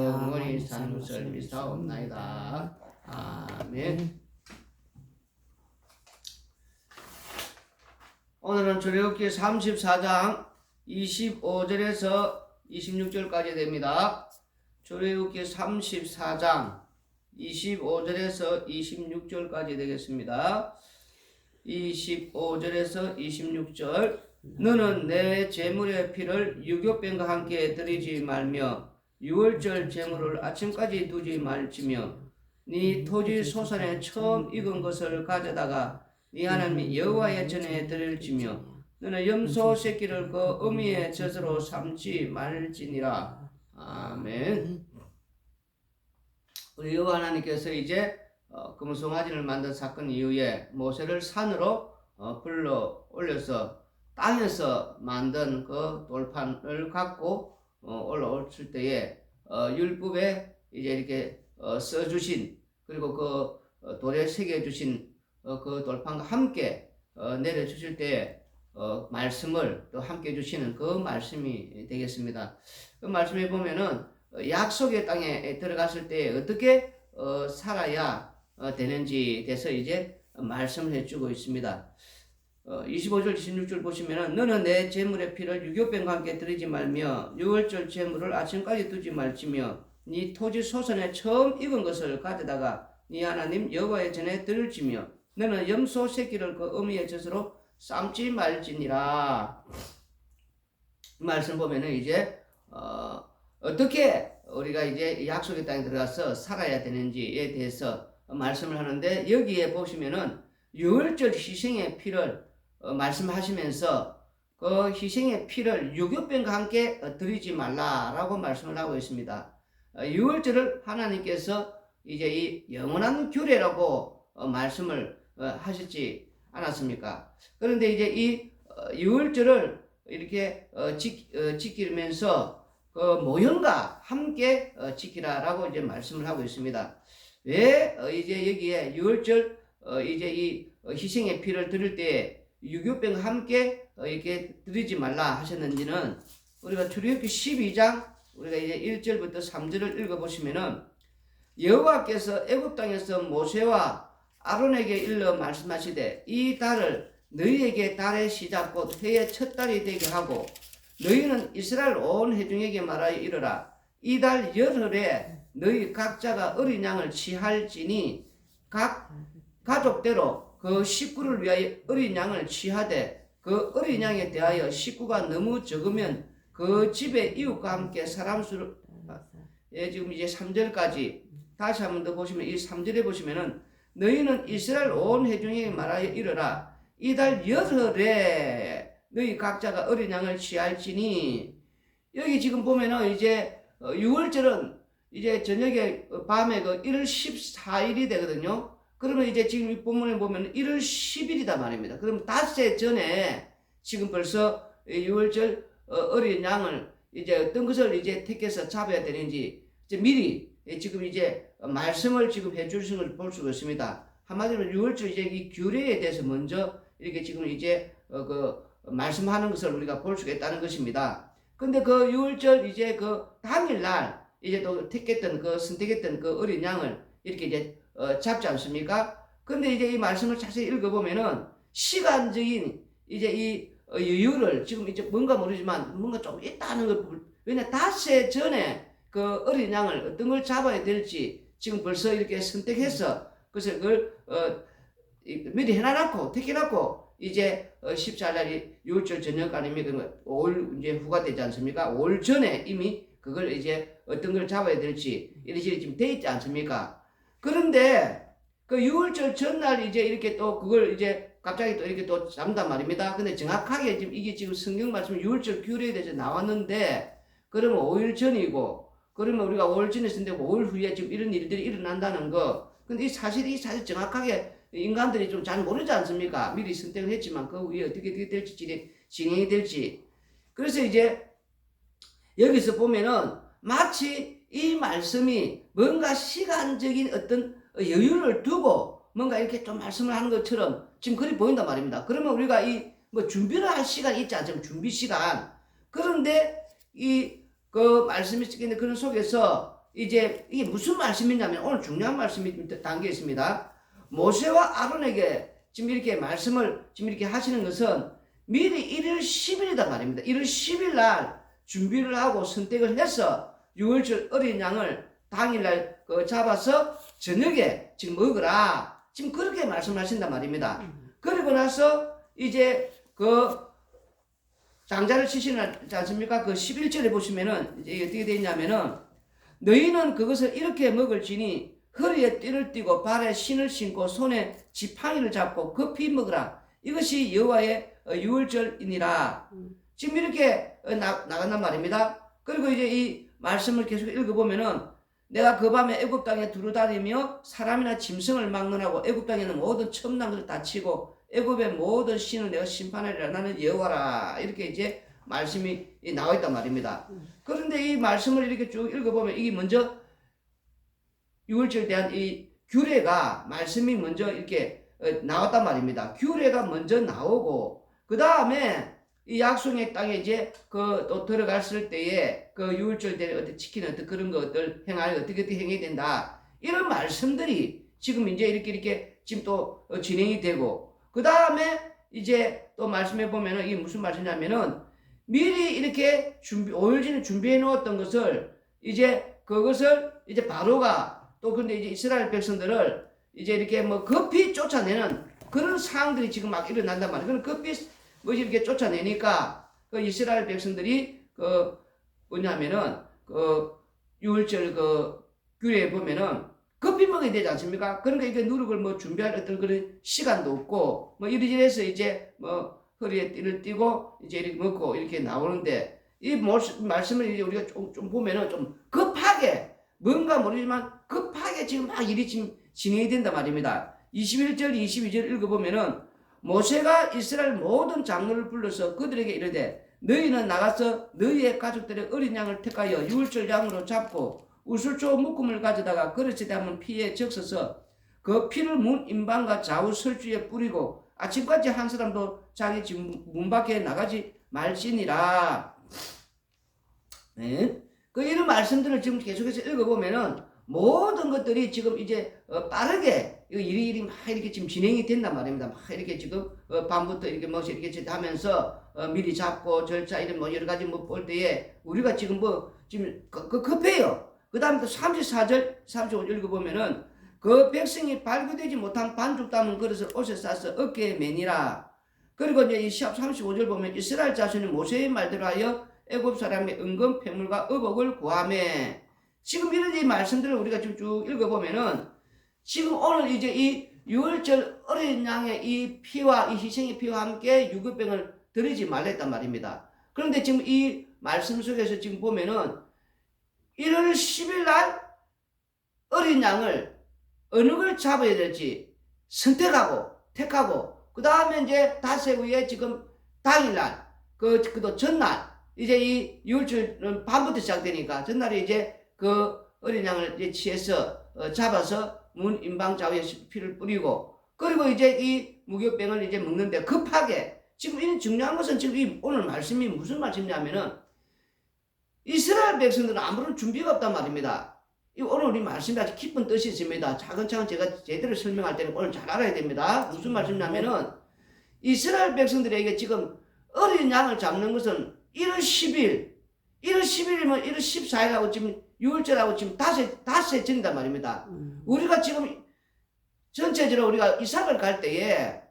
영원히 사는 것을 믿사옵나이다. 아멘. 오늘은 출애굽기 34장 25절에서 26절까지 됩니다. 출애굽기 34장 25절에서 26절까지 되겠습니다. 25절에서 26절. 너는 내 제물의 피를 유교병과 함께 드리지 말며 유월절 제물을 아침까지 두지 말지며 네 토지 소산에 처음 익은 것을 가져다가 네 하나님 여호와의 전에 드릴지며 너는 염소 새끼를 그 어미의 젖으로 삼지 말지니라. 아멘. 우리 여호와 하나님께서 이제 금송아지를 만든 사건 이후에 모세를 산으로 불러 올려서 땅에서 만든 그 돌판을 갖고 올라올 때에 율법에 이제 이렇게 써주신, 그리고 그 돌에 새겨주신 그 돌판과 함께 내려주실 때에 말씀을 또 함께 주시는 그 말씀이 되겠습니다. 그 말씀에 보면은 약속의 땅에 들어갔을 때 어떻게 살아야 되는지 대해서 이제 말씀을 해주고 있습니다. 25절 26절 보시면은 너는 내 제물의 피를 유교병과 함께 드리지 말며 유월절 제물을 아침까지 두지 말지며 네 토지 소산에 처음 익은 것을 가져다가 네 하나님 여호와의 전에 드릴지며 너는 염소 새끼를 그 어미의 젖으로 삶지 말지니라. 말씀 보면은 이제 어떻게 우리가 이제 약속의 땅에 들어가서 살아야 되는지에 대해서 말씀을 하는데, 여기에 보시면은 유월절 희생의 피를 말씀하시면서 그 희생의 피를 유교병과 함께 드리지 말라라고 말씀을 하고 있습니다. 유월절을 하나님께서 이제 이 영원한 규례라고 말씀을 하시지 않았습니까? 그런데 이제 이 유월절을 이렇게 지키면서 그 모형과 함께 지키라라고 이제 말씀을 하고 있습니다. 왜 이제 여기에 유월절 이제 이 희생의 피를 드릴 때 유교병과 함께 이렇게 드리지 말라 하셨는지는 우리가 출애굽기 12장 우리가 이제 1절부터 3절을 읽어보시면은 여호와께서 애굽 땅에서 모세와 아론에게 일러 말씀하시되 이 달을 너희에게 달의 시작 곧 해의 첫 달이 되게 하고 너희는 이스라엘 온 회중에게 말하여 이르라. 이 달 열흘에 너희 각자가 어린 양을 취할지니 각 가족대로 그 식구를 위하여 어린 양을 취하되 그 어린 양에 대하여 식구가 너무 적으면 그 집의 이웃과 함께 사람 수를 지금 이제 3절까지 다시 한 번 더 보시면 이 3절에 보시면은 너희는 이스라엘 온 회중에게 말하여 이르라. 이 달 열흘에 너희 각자가 어린 양을 취할지니, 여기 지금 보면은 이제 6월절은 이제 저녁에 밤에 그 1월 14일이 되거든요. 그러면 이제 지금 이 본문에 보면 1월 10일이다 말입니다. 그럼 닷새 전에 지금 벌써 6월절 어린 양을 이제 어떤 것을 이제 택해서 잡아야 되는지 이제 미리 지금 이제 말씀을 지금 해주신 걸 볼 수가 있습니다. 한마디로 6월절 이제 이 규례에 대해서 먼저 이렇게 지금 이제 그 말씀하는 것을 우리가 볼 수가 있다는 것입니다. 근데 그 6월절 이제 그 당일날 이제 또 택했던 선택했던 그 어린 양을 이렇게 이제 잡지 않습니까? 근데 이제 이 말씀을 자세히 읽어보면은 시간적인 이제 이 여유를 지금 이제 뭔가 모르지만 뭔가 좀 있다는 걸, 왜냐 닷새 전에 그 어린 양을 어떤 걸 잡아야 될지 지금 벌써 이렇게 선택해서 그래서 그걸 미리 해놔놓고 택해놓고 이제 14일날이 6월절 저녁 아닙니까? 5일 이제 후가 되지 않습니까? 5일 전에 이미 그걸 이제 어떤 걸 잡아야 될지 이런 식으로 지금 돼 있지 않습니까? 그런데 그 6월절 전날 이제 이렇게 또 그걸 이제 갑자기 또 이렇게 또 잡는단 말입니다. 근데 정확하게 지금 이게 지금 성경 말씀 6월절 규례에 대해서 나왔는데, 그러면 5일 전이고, 그러면 우리가 5일 전에 썼는데 5일 후에 지금 이런 일들이 일어난다는 거. 근데 이 사실 정확하게 인간들이 좀 잘 모르지 않습니까? 미리 선택을 했지만 그 위에 어떻게 될지 진행이 될지. 그래서 이제 여기서 보면은 마치 이 말씀이 뭔가 시간적인 어떤 여유를 두고 뭔가 이렇게 좀 말씀을 하는 것처럼 지금 그리 보인단 말입니다. 그러면 우리가 이 뭐 준비를 할 시간이 있지 않습니까? 준비 시간. 그런데 이 그 말씀이 쓰이는 그런 속에서 이제 이게 무슨 말씀이냐면 오늘 중요한 말씀이 담겨 있습니다. 모세와 아론에게 지금 이렇게 말씀을 지금 이렇게 하시는 것은 미리 1월 10일이다 말입니다. 1월 10일 날 준비를 하고 선택을 해서 6월절 어린 양을 당일날 잡아서 저녁에 지금 먹으라. 지금 그렇게 말씀하신단 말입니다. 그리고 나서 이제 장자를 치시지 않습니까? 11절에 보시면은 이제 어떻게 되어 있냐면은 너희는 그것을 이렇게 먹을지니 허리에 띠를 띠고 발에 신을 신고 손에 지팡이를 잡고 급히 먹으라. 이것이 여호와의 유월절이니라. 지금 이렇게 나간단 말입니다. 그리고 이제 이 말씀을 계속 읽어보면은 내가 그 밤에 애굽 땅에 두루다니며 사람이나 짐승을 막론하고 애굽 땅에 있는 모든 첨단 것을 다 치고 애굽의 모든 신을 내가 심판하리라. 나는 여호와라. 이렇게 이제 말씀이 나와 있단 말입니다. 그런데 이 말씀을 이렇게 쭉 읽어보면 이게 먼저 유월절에 대한 이 규례가 말씀이 먼저 이렇게 나왔단 말입니다. 규례가 먼저 나오고 그 다음에 이 약속의 땅에 이제 또 들어갔을 때에 유월절 때 어떻게 지키는 어떤 그런 것들 행하여 어떻게 행해야 된다. 이런 말씀들이 지금 이제 이렇게 지금 또 진행이 되고 그 다음에 이제 또 말씀해 보면은 이게 무슨 말씀이냐면은 미리 이렇게 5일 전에 준비해 놓았던 것을 이제 그것을 이제 바로가 또 근데 이제 이스라엘 백성들을 이제 이렇게 뭐 급히 쫓아내는 그런 상황들이 지금 막 일어난단 말이에요. 그런 급히 뭐 이렇게 쫓아내니까 이스라엘 백성들이 뭐냐면은 유월절 규례에 보면은 급히 먹어야 되지 않습니까? 그러니까 이게 누룩을 뭐 준비할 어떤 그런 시간도 없고 뭐 이리저리해서 이제 뭐 허리에 띠를 띠고 이제 이렇게 먹고 이렇게 나오는데 이 말씀을 이제 우리가 좀 보면은 좀 급하게 뭔가 모르지만 급하게 지금 막 일이 지금 진행이 된단 말입니다. 21절, 22절 읽어보면은 모세가 이스라엘 모든 장로를 불러서 그들에게 이르되 너희는 나가서 너희의 가족들의 어린 양을 택하여 유월절 양으로 잡고 우슬조 묶음을 가져다가 그릇에 담은 피에 적셔서 그 피를 문 임방과 좌우 설주에 뿌리고 아침까지 한 사람도 자기 집 문 밖에 나가지 말지니라. 네? 이런 말씀들을 지금 계속해서 읽어보면은 모든 것들이 지금 이제 빠르게 일이 막 이렇게 지금 진행이 된단 말입니다. 막 이렇게 지금 밤부터 이렇게 뭐 이렇게 하면서 미리 잡고 절차 이런 뭐 여러 가지 뭐 볼 때에 우리가 지금 뭐 지금 급해요. 그 다음에 또 34절, 35절 읽어보면은 그 백성이 발교되지 못한 반죽 담은 그릇을 옷에 싸서 어깨에 매니라. 그리고 이제 이 35절 보면 이스라엘 자손이 모세의 말대로 하여 애굽 사람의 은금 폐물과 의복을 구하매. 지금 이런 이 말씀들을 우리가 쭉 읽어보면은 지금 오늘 이제 이 유월절 어린 양의 이 피와 이 희생의 피와 함께 유급병을 드리지 말랬단 말입니다. 그런데 지금 이 말씀 속에서 지금 보면은 1월 10일 날 어린 양을 어느 걸 잡아야 될지 선택하고 택하고 그 다음에 이제 닷새 후에 지금 당일날 그도 전날 이제 이 유월절 밤부터 시작되니까 전날에 이제 그 어린 양을 이제 취해서 잡아서 문 임방 좌우에 피를 뿌리고 그리고 이제 이 무교병을 이제 먹는데 급하게 지금 이 중요한 것은 지금 이 오늘 말씀이 무슨 말씀이냐면은 이스라엘 백성들은 아무런 준비가 없단 말입니다. 오늘 우리 말씀이 아주 깊은 뜻이 있습니다. 차근차근 제가 제대로 설명할 때는 오늘 잘 알아야 됩니다. 무슨 말씀이냐면은 이스라엘 백성들에게 지금 어린 양을 잡는 것은 1월 10일, 1월 10일이면 1월 14일하고 지금 6월절하고 지금 닷새 전이단 말입니다. 우리가 지금 전체적으로 우리가 이삭을 갈 때에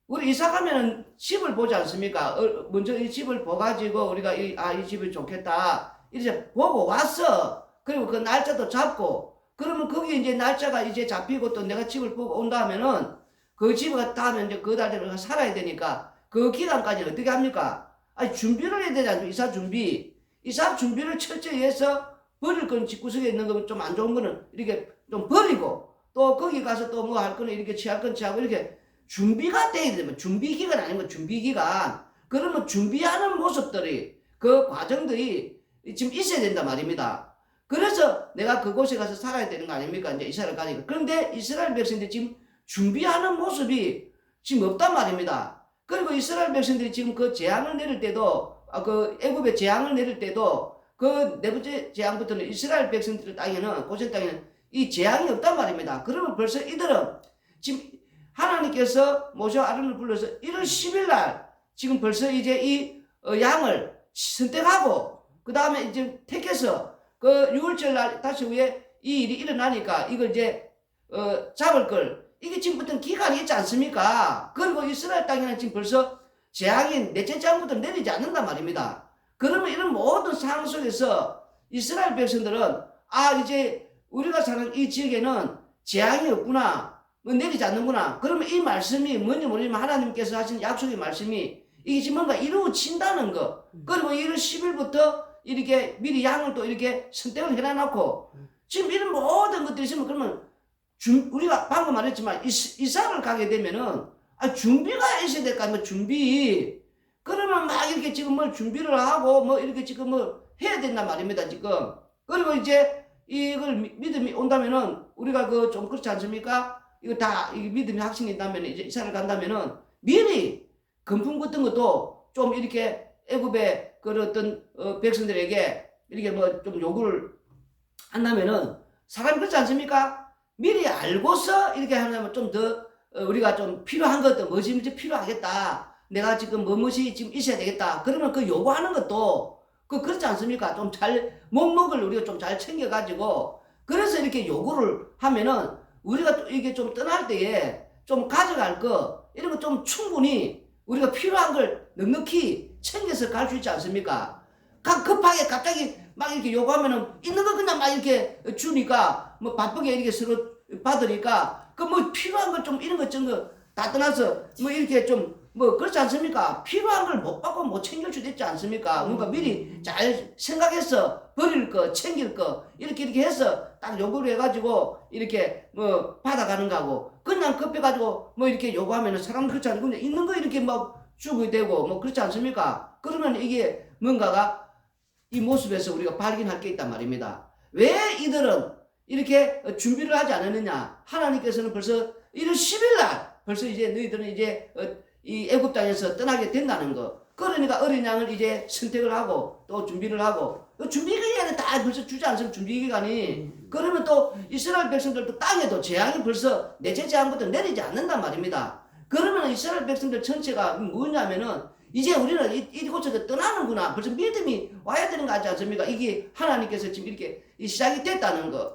우리 이삭 가면은 집을 보지 않습니까? 먼저 이 집을 보가지고 우리가 이 집이 좋겠다. 이제 보고 왔어. 그리고 그 날짜도 잡고 그러면 거기 이제 날짜가 이제 잡히고 또 내가 집을 보고 온다 하면은 그 집을 갔다 하면 이제 그 달에 살아야 되니까 그 기간까지는 어떻게 합니까? 준비를 해야 되지 않습니까? 이삭 준비를 철저히 해서 버릴 건 집구석에 있는 거 좀 안 좋은 거는 이렇게 좀 버리고 또 거기 가서 또 뭐 할 거는 이렇게 취할 건 취하고 이렇게 준비가 돼야 되면 준비 기간 아니면 준비 기간 그러면 준비하는 모습들이 그 과정들이 지금 있어야 된단 말입니다. 그래서 내가 그곳에 가서 살아야 되는 거 아닙니까? 이제 이스라엘 가니까. 그런데 이스라엘 백성들이 지금 준비하는 모습이 지금 없단 말입니다. 그리고 이스라엘 백성들이 지금 그 재앙을 내릴 때도 그 애굽에 재앙을 내릴 때도 그 네 번째 재앙부터는 이스라엘 백성들 땅에는 고센 땅에는 이 재앙이 없단 말입니다. 그러면 벌써 이들은 지금 하나님께서 모세와 아론을 불러서 1월 10일 날 지금 벌써 이제 이 양을 선택하고 그 다음에 이제 택해서 그 6월절 날 다시 후에 이 일이 일어나니까 이걸 이제 잡을 걸 이게 지금 어떤 기간이 있지 않습니까? 그리고 이스라엘 땅에는 지금 벌써 재앙이 넷째 재앙부터 내리지 않는단 말입니다. 그러면 이런 모든 상황 속에서 이스라엘 백성들은 이제 우리가 사는 이 지역에는 재앙이 없구나, 뭐 내리지 않는구나. 그러면 이 말씀이 뭔지 모르지만 하나님께서 하신 약속의 말씀이 이게 지금 뭔가 이루어진다는 거. 그리고 1월 10일부터 이렇게 미리 양을 또 이렇게 선택을 해놔놓고 지금 이런 모든 것들이 있으면 그러면 우리가 방금 말했지만 이사를 가게 되면은 준비가 있어야 될 거 아니에요. 준비. 그러면 막 이렇게 지금 뭘 준비를 하고 뭐 이렇게 지금 뭐 해야 된단 말입니다. 지금. 그리고 이제 이걸 믿음이 온다면은 우리가 그 좀 그렇지 않습니까? 이거 다 믿음이 확신이 있다면 이제 이사를 간다면은 미리 금품 같은 것도 좀 이렇게 애굽의 그 어떤 백성들에게 이렇게 뭐 좀 요구를 한다면은 사람이 그렇지 않습니까? 미리 알고서 이렇게 하려면 좀 더 우리가 좀 필요한 것도 뭐지 필요하겠다. 내가 지금 무엇이 지금 있어야 되겠다. 그러면 그 요구하는 것도 그렇지 않습니까? 좀 잘 목록을 우리가 좀 잘 챙겨가지고 그래서 이렇게 요구를 하면은 우리가 또 이게 좀 떠날 때에 좀 가져갈 거 이런 거 좀 충분히 우리가 필요한 걸 넉넉히 챙겨서 갈 수 있지 않습니까? 급하게 갑자기 막 이렇게 요구하면은 있는 거 그냥 막 이렇게 주니까 뭐 바쁘게 이렇게 서로 받으니까 그 뭐 필요한 거 좀 이런 거 저런 거 다 떠나서 뭐 이렇게 좀 뭐 그렇지 않습니까? 필요한 걸 못 받고 못 챙길 수도 있지 않습니까? 그러니까 미리 잘 생각해서 버릴 거 챙길 거 이렇게 해서 딱 요구를 해가지고 이렇게 뭐 받아가는 거고 그냥 급해가지고 뭐 이렇게 요구하면은 사람 그렇지 않고 그냥 있는 거 이렇게 막 주고 되고 뭐 그렇지 않습니까? 그러면 이게 뭔가가 이 모습에서 우리가 발견할 게 있단 말입니다. 왜 이들은 이렇게 준비를 하지 않았느냐? 하나님께서는 벌써 1월 10일 날 벌써 이제 너희들은 이제 이 애굽 땅에서 떠나게 된다는 거. 그러니까 어린 양을 이제 선택을 하고 또 준비를 하고 준비 기간이 다 벌써 주지 않습니까? 준비 기간이. 그러면 또 이스라엘 백성들도 땅에도 재앙이 벌써 넷째 재앙부터 내리지 않는단 말입니다. 그러면 이스라엘 백성들 전체가 뭐냐면은 이제 우리는 이곳에서 떠나는구나. 벌써 믿음이 와야 되는 거 같지 않습니까? 이게 하나님께서 지금 이렇게 시작이 됐다는 거.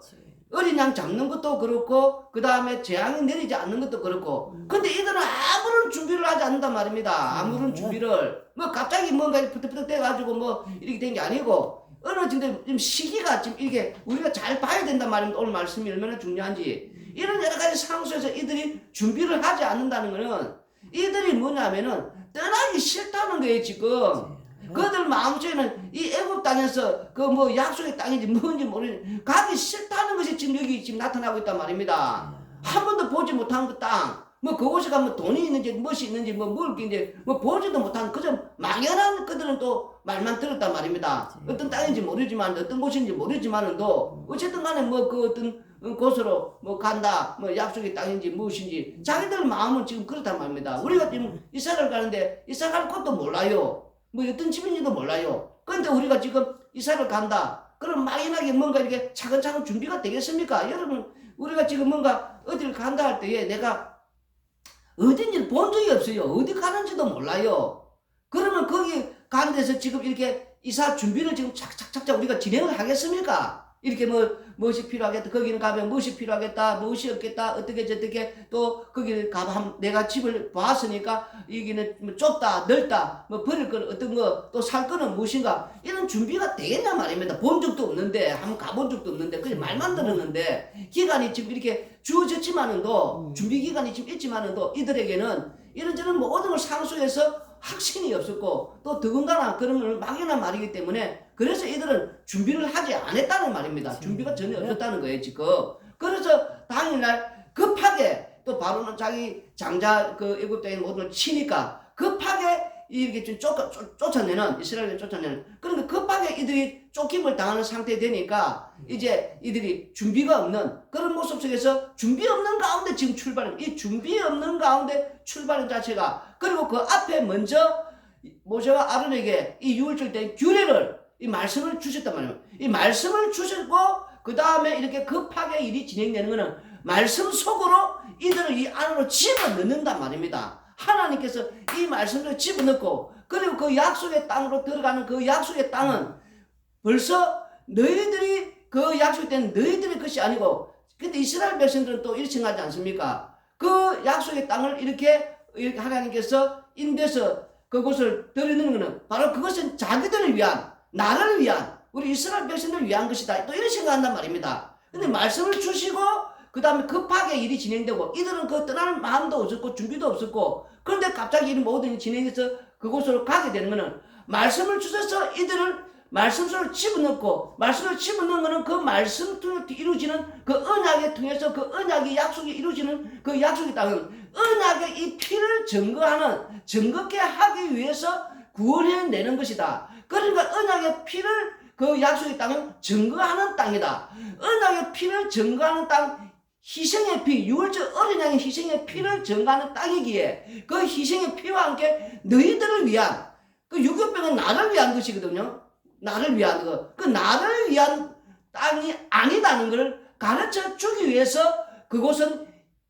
어린 양 잡는 것도 그렇고 그 다음에 재앙이 내리지 않는 것도 그렇고 근데 이들은 아무런 준비를 하지 않는단 말입니다. 아무런 준비를 뭐 갑자기 뭔가 푸득푸득 돼가지고 뭐 이렇게 된 게 아니고 어느 정도 좀 시기가 지금 이게 우리가 잘 봐야 된단 말입니다. 오늘 말씀이 얼마나 중요한지 이런 여러 가지 상황 속에서 이들이 준비를 하지 않는다는 거는 이들이 뭐냐면은 떠나기 싫다는 거예요 지금. 그들 마음속에는 이 애굽 땅에서 그 뭐 약속의 땅인지 뭔지 모르는 가기 싫다는 것이 지금 여기 지금 나타나고 있단 말입니다. 한 번도 보지 못한 그 땅, 뭐 그곳에 가면 돈이 있는지 무엇이 있는지 뭐 먹을 게 있는지 뭐 보지도 못한 그저 막연한 그들은 또 말만 들었단 말입니다. 어떤 땅인지 모르지만 어떤 곳인지 모르지만도 어쨌든 간에 뭐 그 어떤 곳으로 뭐 간다, 뭐 약속의 땅인지 무엇인지 자기들 마음은 지금 그렇단 말입니다. 우리가 지금 이사를 가는데 이사 갈 곳도 몰라요. 뭐 어떤 집인지도 몰라요. 그런데 우리가 지금 이사를 간다. 그럼 막연하게 뭔가 이렇게 차근차근 준비가 되겠습니까? 여러분 우리가 지금 뭔가 어디를 간다 할 때에 내가 어딘지를 본 적이 없어요. 어디 가는지도 몰라요. 그러면 거기 가는 데서 지금 이렇게 이사 준비를 지금 착착착착 우리가 진행을 하겠습니까? 이렇게 무엇이 필요하겠다. 거기는 가면 무엇이 필요하겠다. 무엇이 없겠다. 어떻게 저떻게 또 거기 가면 내가 집을 봤으니까 여기는 뭐 좁다 넓다 뭐 버릴 건 어떤 거 또 살 거는 무엇인가 이런 준비가 되겠냐 말입니다. 본 적도 없는데 한번 가본 적도 없는데 그냥 말만 들었는데 기간이 지금 이렇게 주어졌지만은도 준비 기간이 지금 있지만은도 이들에게는 이런저런 모든 걸 상수해서 확신이 없었고 또 더군다나 그런 걸 막연한 말이기 때문에 그래서 이들은 준비를 하지 않았다는 말입니다. 준비가 전혀 없었다는 거예요 지금. 그래서 당일날 급하게 또 바로는 자기 장자 그 애굽 땅에 모든 걸 치니까 급하게 이렇게 좀 쫓아내는 이스라엘을 쫓아내는 그러니까 급하게 이들이 쫓김을 당하는 상태 되니까 이제 이들이 준비가 없는 그런 모습 속에서 준비 없는 가운데 지금 출발은 이 준비 없는 가운데 출발은 자체가 그리고 그 앞에 먼저 모세와 아론에게 이 유월절 때 규례를 이 말씀을 주셨단 말이에요. 이 말씀을 주셨고 그 다음에 이렇게 급하게 일이 진행되는 것은 말씀 속으로 이들을 이 안으로 집어넣는단 말입니다. 하나님께서 이 말씀을 집어넣고 그리고 그 약속의 땅으로 들어가는 그 약속의 땅은 벌써 너희들이 그 약속된 너희들의 것이 아니고 근데 이스라엘 백성들은 또 이렇게 생각하지 않습니까? 그 약속의 땅을 이렇게 하나님께서 인도해서 그곳을 들이는 것은 바로 그것은 자기들을 위한 나를 위한 우리 이스라엘 백성들을 위한 것이다. 또 이런 생각한단 말입니다. 근데 말씀을 주시고 그 다음에 급하게 일이 진행되고 이들은 그 떠날 마음도 없었고 준비도 없었고 그런데 갑자기 이 모든 일이 진행해서 그곳으로 가게 되는 것은 말씀을 주셔서 이들을 말씀 속으로 집어넣고 말씀을 집어넣는 것은 그 말씀 통해 이루어지는 그 언약에 통해서 그 언약의 약속이 이루어지는 그 약속의 땅은 언약의 이 피를 증거케 하기 위해서 구원해내는 것이다. 그러니까 언약의 피를 그 약속의 땅은 증거하는 땅이다. 언약의 피를 증거하는 땅, 희생의 피, 유월절 어린 양의 희생의 피를 증거하는 땅이기에 그 희생의 피와 함께 너희들을 위한 그 유교병은 나를 위한 것이거든요. 나를 위한 것. 그 나를 위한 땅이 아니다는 것을 가르쳐 주기 위해서 그곳은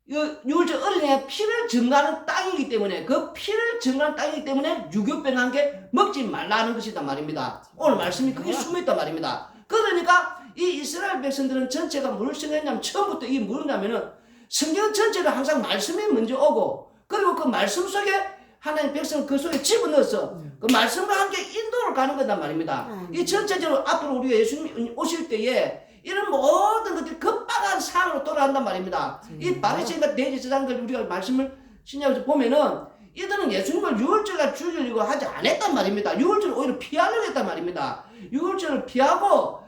유월절 어린 양의 피를 증거하는 땅이기 때문에 그 피를 증거하는 땅이기 때문에 유교병과 함께 먹지 말라는 것이단 말입니다. 오늘 말씀이 그게 숨어있단 말입니다. 그러니까 이 이스라엘 백성들은 전체가 뭘 생각했냐면 처음부터 이게 뭐냐면은 성경 전체를 항상 말씀이 먼저 오고 그리고 그 말씀 속에 하나님 백성 그 속에 집어넣어서 그 말씀과 함께 인도를 가는 거단 말입니다. 이 전체적으로 앞으로 우리가 예수님 오실 때에 이런 모든 것들이 급박한 상황으로 돌아간단 말입니다. 이 바리새인과 대제사장들 우리가 말씀을 신약에서 보면은 이들은 예수님을 유월절날 죽이려고 하지 않았단 말입니다. 유월절을 오히려 피하려고 했단 말입니다. 유월절을 피하고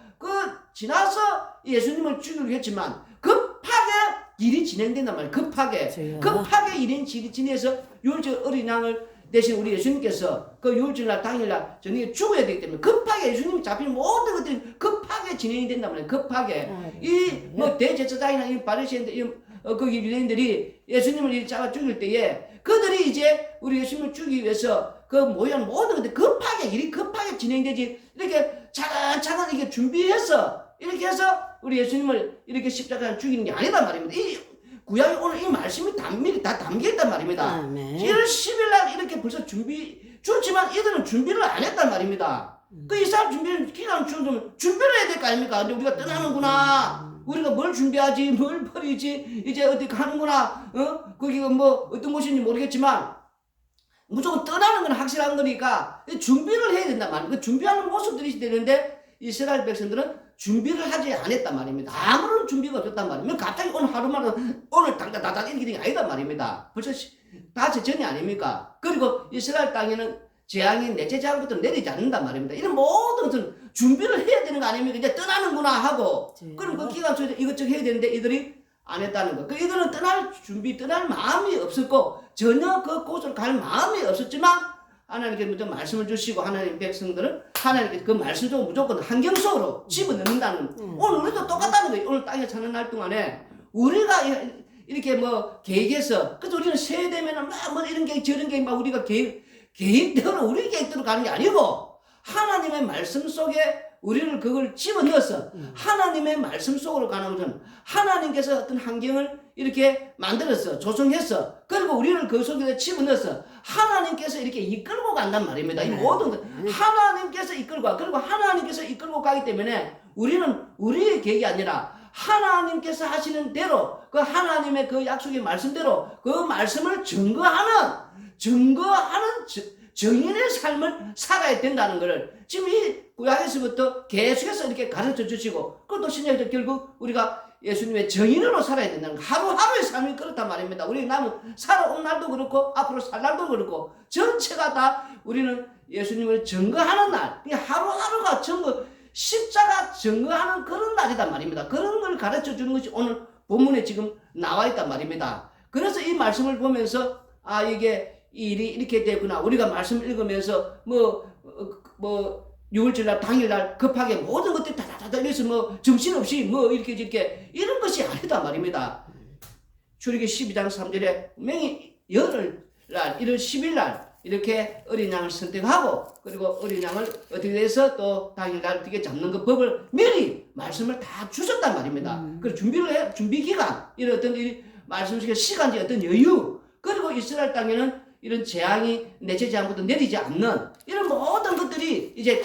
지나서 예수님을 죽이려고 했지만 급하게 일이 진행된단 말이에요. 급하게 일이 진행해서 유월절 어린 양을 대신 우리 예수님께서 그 유월절날 당일날 저녁에 죽어야 되기 때문에 급하게 예수님이 잡힌 모든 것들이 급하게 진행이 된단 말이에요. 급하게 이 뭐 대제사장이나 이 바리새인들 그 유대인들이 예수님을 잡아 죽일 때에 그들이 이제 우리 예수님을 죽이기 위해서 그 모양 모든 것들이 일이 급하게 진행되지 이렇게 차근차근 이렇게 준비해서 이렇게 해서 우리 예수님을 이렇게 십자가에 죽이는 게 아니란 말입니다. 이 구약에 오늘 이 말씀이 단밀히 다 담겨있단 말입니다. 1월 10일 날 이렇게 벌써 줬지만 이들은 준비를 안 했단 말입니다. 그 이스라엘 기간 준비를 해야 될 거 아닙니까? 근데 우리가 떠나는구나. 우리가 뭘 준비하지, 뭘 버리지, 이제 어디 가는구나, 거기가 뭐 어떤 곳인지 모르겠지만 무조건 떠나는 건 확실한 거니까 준비를 해야 된단 말이에요. 그 준비하는 모습들이 되는데 이스라엘 백성들은 준비를 하지 않았단 말입니다. 아무런 준비가 없었단 말입니다. 갑자기 오늘 하루만에 오늘 당당 이렇게 된 게 아니단 말입니다. 벌써 다시 전이 아닙니까? 그리고 이스라엘 땅에는 재앙이 넷째 재앙부터 내리지 않는단 말입니다. 이런 모든 것은 준비를 해야 되는 거 아닙니까? 이제 떠나는구나 하고 그럼 그 기간 속에 이것저것 해야 되는데 이들이 안 했다는 거. 이들은 떠날 마음이 없었고 전혀 그곳을 갈 마음이 없었지만 하나님께서 먼저 말씀을 주시고 하나님 백성들은 하나님께서 그 말씀 속으로 무조건 환경 속으로 집어넣는다는 오늘 우리도 똑같다는 거예요. 오늘 땅에 사는 날 동안에 우리가 이렇게 뭐 계획해서 그래서 우리는 새해 되면은 막 뭐 이런 계획 저런 계획 막 우리가 계획대로 우리 계획대로 가는 게 아니고 하나님의 말씀 속에 우리를 그걸 집어넣어서 하나님의 말씀 속으로 가는 것은 하나님께서 어떤 환경을 이렇게 만들어서 조성해서 그리고 우리를 그 속에 집어넣어서 하나님께서 이렇게 이끌고 간단 말입니다. 이 모든 것 하나님께서 이끌고 가. 그리고 하나님께서 이끌고 가기 때문에 우리는 우리의 계획이 아니라 하나님께서 하시는 대로 그 하나님의 그 약속의 말씀대로 그 말씀을 증거하는 정인의 삶을 살아야 된다는 것을 지금 이 구약에서부터 계속해서 이렇게 가르쳐 주시고 그것도 신약에서 결국 우리가 예수님의 정인으로 살아야 된다는 거. 하루하루의 삶이 그렇단 말입니다. 우리 남은 살아온 날도 그렇고 앞으로 살 날도 그렇고 전체가 다 우리는 예수님을 증거하는 날 하루하루가 십자가 증거하는 그런 날이단 말입니다. 그런 걸 가르쳐 주는 것이 오늘 본문에 지금 나와 있단 말입니다. 그래서 이 말씀을 보면서 이게 이 일이 이렇게 되구나. 우리가 말씀 읽으면서 유월절날 당일날 급하게 모든 것들이 다다다다 이래서 정신없이 이렇게 이런 것이 아니다 말입니다. 출애굽기 12장 3절에 분명히 열흘날 1월 10일날 이렇게 어린 양을 선택하고 그리고 어린 양을 어떻게 해서 또 당일날 어떻게 잡는 그 법을 미리 말씀을 다 주셨단 말입니다. 그 준비를 해 준비 기간 이런 어떤 이 말씀 속에 시간적 어떤 여유 그리고 이스라엘 땅에는 이런 재앙이 내체 재앙부터 내리지 않는 이런 모든 것들이 이제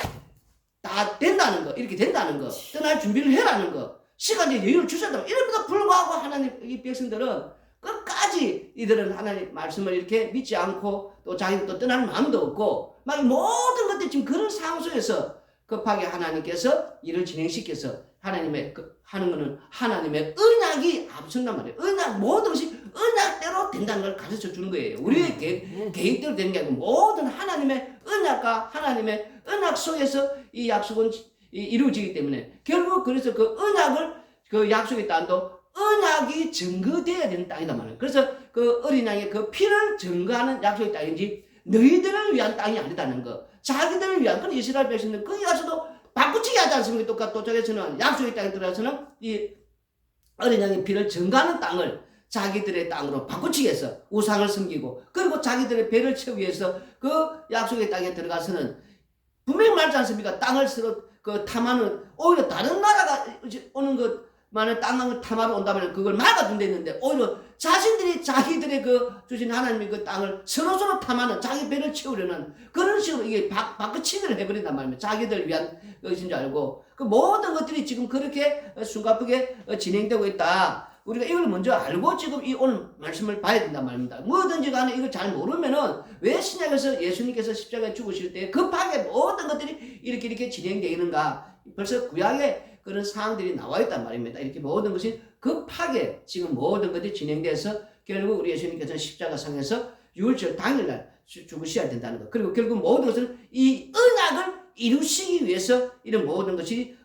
다 된다는 거 이렇게 된다는 거 떠날 준비를 해라는 거 시간적 여유를 주셨다. 이럼에도 불구하고 하나님 이 백성들은 끝까지 이들은 하나님 말씀을 이렇게 믿지 않고 또 자기도 또 떠날 마음도 없고 막 모든 것들이 지금 그런 상황 속에서 급하게 하나님께서 일을 진행시켜서 하나님의 하는 거는 하나님의 언약이 앞선단 말이에요. 언약 모든 것이 언약대로 된다는 걸 가르쳐 주는 거예요. 우리의 계획대로 되는 게 아니고 모든 하나님의 언약과 하나님의 언약 속에서 이 약속은 이루어지기 때문에 결국 그래서 그 언약을 그 약속의 땅도 언약이 증거되어야 되는 땅이단 말이에요. 그래서 그 어린 양의 그 피를 증거하는 약속의 땅인지 너희들을 위한 땅이 아니다는 거. 자기들을 위한 그런 이스라엘 백성들 거기 가서도 바꾸치기 하지 않습니까? 도착해서는 약속의 땅에 들어가서는 이 어린 양의 피를 증거하는 땅을 자기들의 땅으로 바꾸치기 해서 우상을 섬기고 그리고 자기들의 배를 채우기 위해서 그 약속의 땅에 들어가서는 분명히 말하지 않습니까? 땅을 서로 그 탐하는 오히려 다른 나라가 오는 것만은 땅을 탐하러 온다면 그걸 막아준다 했는데 오히려 자신들이 자기들의 그 주신 하나님의 그 땅을 서로서로 탐하는 자기 배를 채우려는 그런 식으로 이게 바꾸치기를 해버린단 말입니다. 자기들 위한 것인 줄 알고 그 모든 것들이 지금 그렇게 숨가쁘게 진행되고 있다. 우리가 이걸 먼저 알고 지금 이 오늘 말씀을 봐야 된단 말입니다. 뭐든지 간에 이걸 잘 모르면은 왜 신약에서 예수님께서 십자가에 죽으실 때 급하게 모든 것들이 이렇게 진행되어 있는가. 벌써 구약에 그런 사항들이 나와 있단 말입니다. 이렇게 모든 것이 급하게 지금 모든 것들이 진행돼서 결국 우리 예수님께서는 십자가상에서 유월절 당일날 죽으셔야 된다는 것. 그리고 결국 모든 것을 이 언약을 이루시기 위해서 이런 모든 것이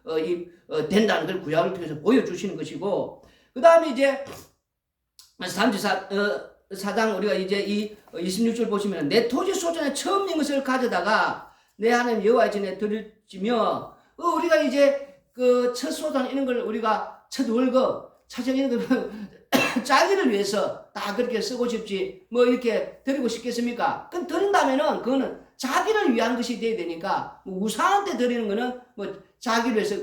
된다는 걸 구약을 통해서 보여주시는 것이고 그 다음에 이제 34장 우리가 이제 이 26절 보시면 내 토지 소전에 처음 인 것을 가져다가 내 하나님 여호와의 전에 드리며 우리가 이제 그 첫 소전 이런 걸 우리가 첫 월급 차정 이런 걸 자기를 위해서 다 그렇게 쓰고 싶지 뭐 이렇게 드리고 싶겠습니까? 그럼 드린다면은 그거는 자기를 위한 것이 돼야 되니까 뭐 우상한테 드리는 거는 뭐 자기를 위해서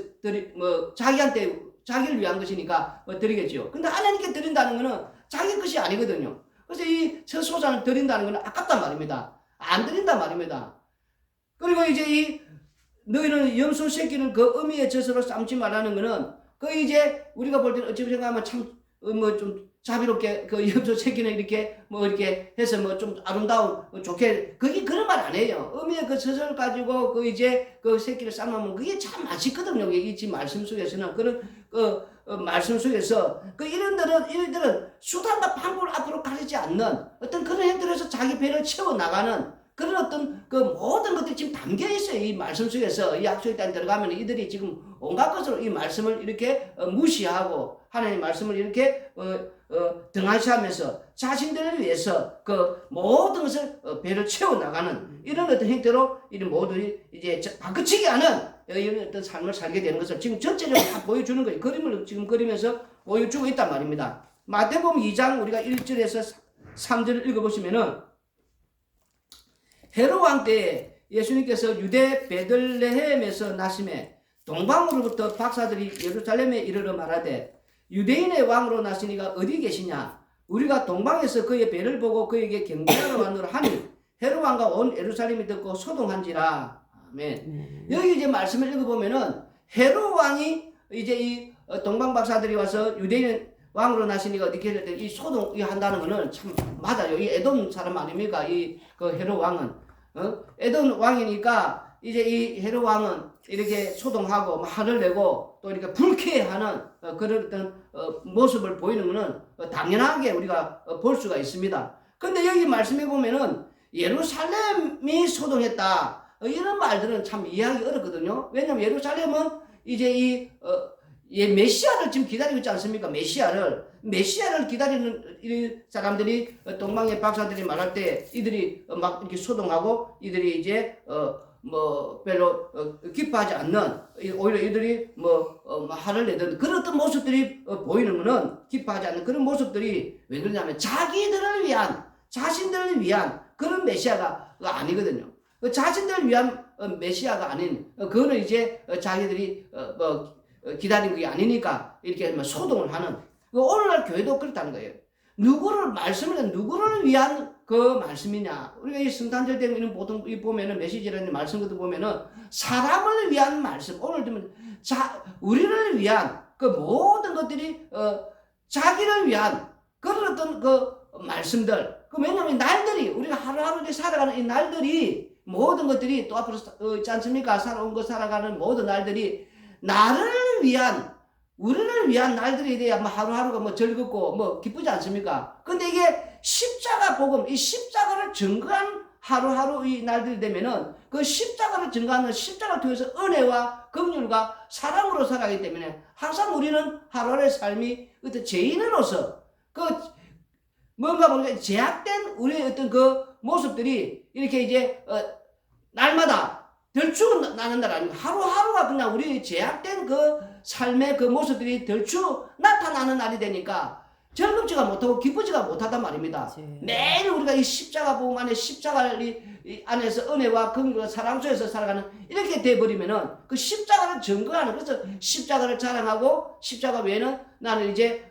자기를 위한 것이니까 뭐 드리겠죠. 근데 하나님께 드린다는 거는 자기 것이 아니거든요. 그래서 이 첫 소산을 드린다는 거는 아깝단 말입니다. 안 드린단 말입니다. 그리고 이제 이 너희는 염소 새끼는 그 어미의 젖으로 삶지 말라는 거는 그 이제 우리가 볼 때는 어찌 생각하면 참 뭐 좀 자비롭게 그 염소 새끼는 이렇게 뭐 이렇게 해서 뭐 좀 아름다운 좋게 그게 그런 말 아니에요. 어미의 그 젖을 가지고 그 이제 그 새끼를 삶으면 그게 참 맛있거든요. 이 지금 말씀 속에서는 그런 말씀 속에서 이들은 수단과 방법을 앞으로 가리지 않는 어떤 그런 행동에서 자기 배를 채워 나가는 그런 어떤 그 모든 것들이 지금 담겨 있어요. 이 말씀 속에서 이 약속의 땅에 들어가면 이들이 지금 온갖 것으로 이 말씀을 이렇게 무시하고 하나님의 말씀을 이렇게 등한시하면서 자신들을 위해서 그 모든 것을 배를 채워 나가는 이런 어떤 형태로 이런 모두들이 이제 바꾸치기 하는 이런 어떤 삶을 살게 되는 것을 지금 전체적으로 다 보여주는 거예요. 그림을 지금 그리면서 보여주고 있단 말입니다. 마태복음 2장 우리가 1절에서 3절을 읽어보시면은 헤롯 왕 때에 예수님께서 유대 베들레헴에서 나심에 동방으로부터 박사들이 예루살렘에 이르러 말하되 유대인의 왕으로 나시니가 어디 계시냐? 우리가 동방에서 그의 배를 보고 그에게 경배하러 왔노라 하니 헤롯 왕과 온 예루살렘이 듣고 소동한지라. 아멘. 여기 이제 말씀을 읽어보면은 헤롯 왕이 이제 이 동방 박사들이 와서 유대인 왕으로 나시니가 어디 계실 이 소동 한다는 거는 참 맞아요. 이 에돔 사람 아닙니까? 이 그 헤롯 왕은 에돔 왕이니까 이제 이 헤롯 왕은 이렇게 소동하고 화를 내고 또 이렇게 불쾌해하는 그런 어떤 모습을 보이는 것은 당연하게 우리가 볼 수가 있습니다. 근데 여기 말씀해 보면은 예루살렘이 소동했다 이런 말들은 참 이해하기 어렵거든요. 왜냐면 예루살렘은 이제 이 메시아를 지금 기다리고 있지 않습니까? 메시아를 기다리는 이 사람들이 동방의 박사들이 말할 때 이들이 막 이렇게 소동하고 이들이 이제 뭐 별로 기뻐하지 않는 오히려 이들이 뭐 화를 내던 그런 어떤 모습들이 보이는 거는 기뻐하지 않는 그런 모습들이 왜 그러냐면 자신들을 위한 그런 메시아가 아니거든요. 자신들을 위한 메시아가 아닌 그거는 이제 자기들이 기다린 게 아니니까 이렇게 소동을 하는 오늘날 교회도 그렇다는 거예요. 말씀을 누구를 위한 그 말씀이냐. 우리가 이 성탄절 때문에 보통 보면은 메시지라는 말씀 같은 보면은 사람을 위한 말씀. 오늘 들면 우리를 위한 그 모든 것들이 자기를 위한 그런 어떤 그 말씀들. 왜냐하면 날들이 우리가 하루하루 살아가는 이 날들이 모든 것들이 또 앞으로 있지 않습니까? 살아가는 모든 날들이 나를 위한 우리를 위한 날들이 돼야 하루하루가 즐겁고 기쁘지 않습니까? 근데 이게 십자가 복음, 이 십자가를 증거한 하루하루 이 날들이 되면은 그 십자가를 증거하는 십자가를 통해서 은혜와 긍휼과 사랑으로 살아가기 때문에 항상 우리는 하루하루의 삶이 어떤 죄인으로서 뭔가 제약된 우리의 어떤 그 모습들이 이렇게 이제 날마다 덜추 나는 날 아닙니까? 하루하루가 그냥 우리 제약된 그 삶의 그 모습들이 덜추 나타나는 날이 되니까 즐겁지가 못하고 기쁘지가 못하단 말입니다. 매일 우리가 이 십자가 복음 안에 십자가 안에서 은혜와 긍휼과 사랑 속에서 살아가는 이렇게 돼버리면은 그 십자가를 증거하는 그래서 십자가를 자랑하고 십자가 외에는 나는 이제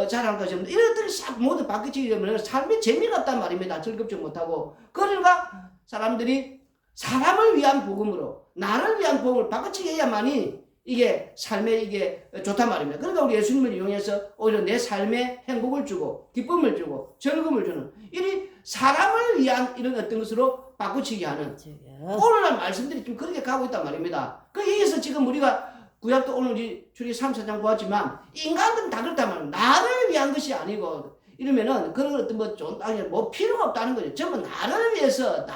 자랑할 것이 없는데 이런 것들이 싹 모두 바뀌지 되면 삶이 재미가 없단 말입니다. 즐겁지 못하고 그러니까 사람들이 사람을 위한 복음으로 나를 위한 복음을 바꿔치기 해야만이 이게 삶에 이게 좋단 말입니다. 그러니까 우리 예수님을 이용해서 오히려 내 삶에 행복을 주고 기쁨을 주고 즐거움을 주는 이 사람을 위한 이런 어떤 것으로 바꾸치기 하는 오늘날 말씀들이 좀 그렇게 가고 있단 말입니다. 여기서 지금 우리가 구약도 오늘 출애굽기 3, 4장 보았지만 인간들은 다 그렇단 말입니다. 나를 위한 것이 아니고 이러면은 그런 어떤 좋은 땅에 필요가 없다는 거죠. 전부 나를 위해서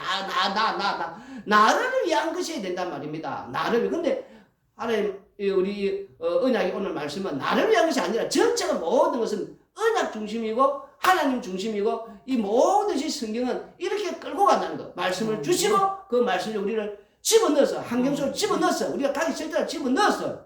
나를 위한 것이 된단 말입니다. 근데 하나님 우리 언약이 오늘 말씀은 나를 위한 것이 아니라 전체가 모든 것은 언약 중심이고 하나님 중심이고 이 모든 성경은 이렇게 끌고 간다는 거. 말씀을 주시고 그 말씀을 우리를 집어넣어서 환경 속에 집어넣어서 우리가 가기 싫다고 집어넣어서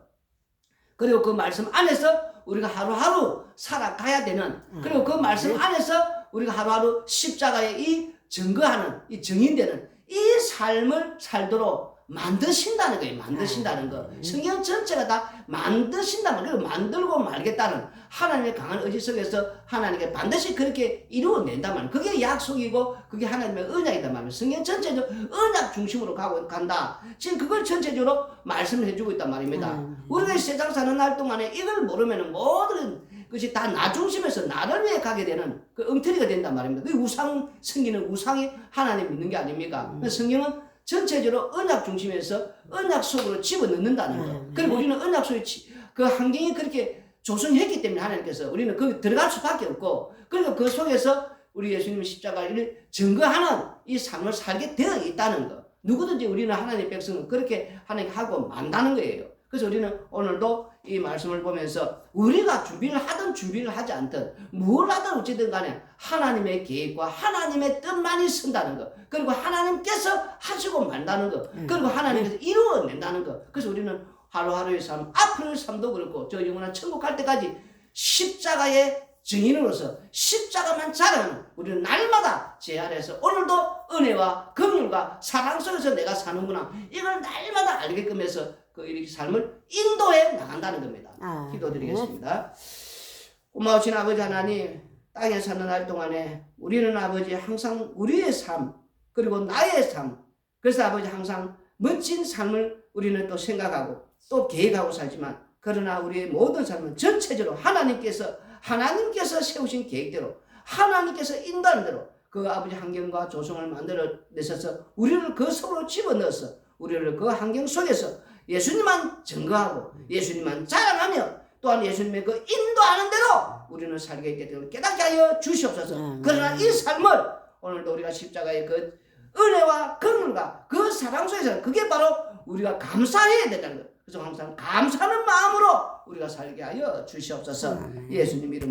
그리고 그 말씀 안에서 우리가 하루하루 살아가야 되는 그리고 그 말씀 안에서 우리가 하루하루 십자가에 이 증거하는 이 증인되는 이 삶을 살도록 만드신다는 거예요. 만드신다는 거. 성경 전체가 다 만드신다는 거예요. 만들고 말겠다는 하나님의 강한 의지 속에서 하나님께 반드시 그렇게 이루어낸단 말이에요. 그게 약속이고 그게 하나님의 언약이단 말이에요. 성경 전체적으로 언약 중심으로 간다. 지금 그걸 전체적으로 말씀을 해주고 있단 말입니다. 우리가 세상 사는 날 동안에 이걸 모르면 모든 것이 다 나 중심에서 나를 위해 가게 되는 그 엉터리가 된단 말입니다. 그 우상 생기는 우상이 하나님 믿는 게 아닙니까? 성경은 전체적으로 언약 중심에서 언약 속으로 집어넣는다는 거. 그리고 우리는 언약 속에 그 환경이 그렇게 조성했기 때문에 하나님께서 우리는 거기 들어갈 수밖에 없고 그리고 그 속에서 우리 예수님의 십자가를 증거하는 이 삶을 살게 되어 있다는 거. 누구든지 우리는 하나님의 백성은 그렇게 하나님 하고 만다는 거예요. 그래서 우리는 오늘도 이 말씀을 보면서 우리가 준비를 하든 준비를 하지 않든 뭘 하든 어찌든 간에 하나님의 계획과 하나님의 뜻만이 선다는 거 그리고 하나님께서 하시고 만다는 거 그리고 하나님께서 이루어낸다는 거 그래서 우리는 하루하루의 삶 앞으로의 삶도 그렇고 저 영원한 천국 갈 때까지 십자가의 증인으로서 십자가만 자랑하는 우리는 날마다 제 아래에서 오늘도 은혜와 긍휼과 사랑 속에서 내가 사는구나 이걸 날마다 알게끔 해서 이렇게 삶을 인도해 나간다는 겁니다. 기도드리겠습니다. 고마우신 아버지 하나님 땅에 사는 날 동안에 우리는 아버지 항상 우리의 삶 그리고 나의 삶 그래서 아버지 항상 멋진 삶을 우리는 또 생각하고 또 계획하고 살지만 그러나 우리의 모든 삶은 전체적으로 하나님께서 세우신 계획대로 하나님께서 인도하는 대로 그 아버지 환경과 조성을 만들어 내셔서 우리를 그 속으로 집어넣어서 우리를 그 환경 속에서 예수님만 증거하고 예수님만 자랑하며 또한 예수님의 그 인도하는 대로 우리는 살게 되도록 깨닫게 하여 주시옵소서. 그러나 이 삶을 오늘도 우리가 십자가의 그 은혜와 긍휼과 그 사랑 속에서 그게 바로 우리가 감사해야 된다는 것. 그래서 항상 감사하는 마음으로 우리가 살게 하여 주시옵소서. 예수님 이름